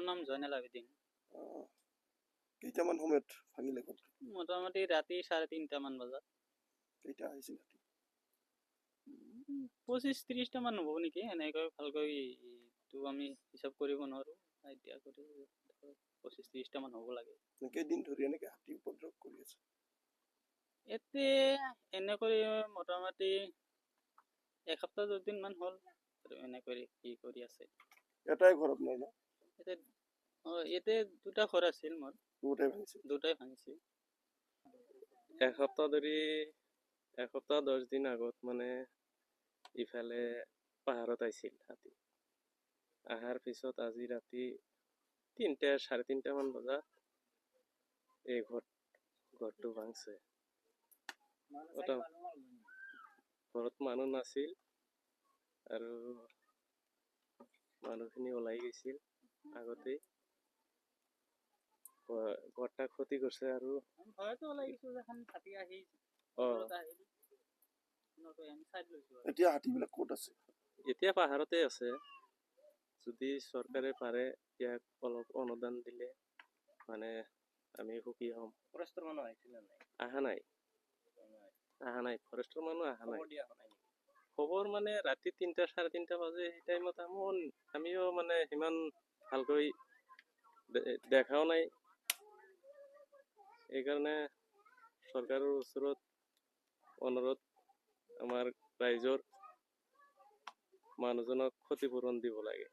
নাম জয়নাল আবেদিন। কেইটামান সময়ত ভাঙিলে ঘৰটো? মোটামুটি ৰাতি 3:30 মান বজাত। কেইটা আহিছিল ৰাতি? 25-30টা মান হ'ব নেকি, এনেকৈ ভালকৈ তো আমি হিচাপ কৰিব নোৱাৰোঁ। এতিয়া কৰি 25-30টা মান হ'ব লাগে। কেইদিন ধৰি এনেকে হাতী উপদ্ৰৱ কৰি আছে? ইয়াতে এনেকৈ মোটামুটি এসপ্তাহ 10 দিন মান হ'ল আৰু এনেকৈ কি কৰি আছে। এটাই ঘৰ আপোনাৰ ন? ইয়াতে দুটা ঘৰ আছিল মোৰ। দুটাই ভাঙিছে? দুটাই ভাঙিছে। এসপ্তাহ 10 দিন আগত মানে ইফালে পাহাৰত আহিছিল হাতী। আহাৰ পিছত আজি ৰাতি 3:30 মান বজাত এই ঘৰটো ভাঙছে। ঘৰত মানুহ নাছিল আৰু মানুহখিনি ওলাই গৈছিল আগতেই। ঘৰটা ক্ষতি কৰিছে আৰু এতিয়া হাতীবিলাক ক'ত আছে? এতিয়া পাহাৰতে আছে। যদি চৰকাৰে পাৰে ইয়াক অলপ অনুদান দিলে মানে আমি সুখী হ'ম। ফৰেষ্টৰ মানুহ আহিছিল নে নাই? অহা নাই ফৰেষ্টৰ মানুহ অহা নাই। খবৰ মানে ৰাতি 3:30 বাজে, সেই টাইমত আমিও মানে সিমান ভালকৈ দেখাও নাই। এইকাৰণে চৰকাৰৰ ওচৰত অনুৰোধ, আমাৰ ৰাইজৰ মানুহজনক ক্ষতিপূৰণ দিব লাগে।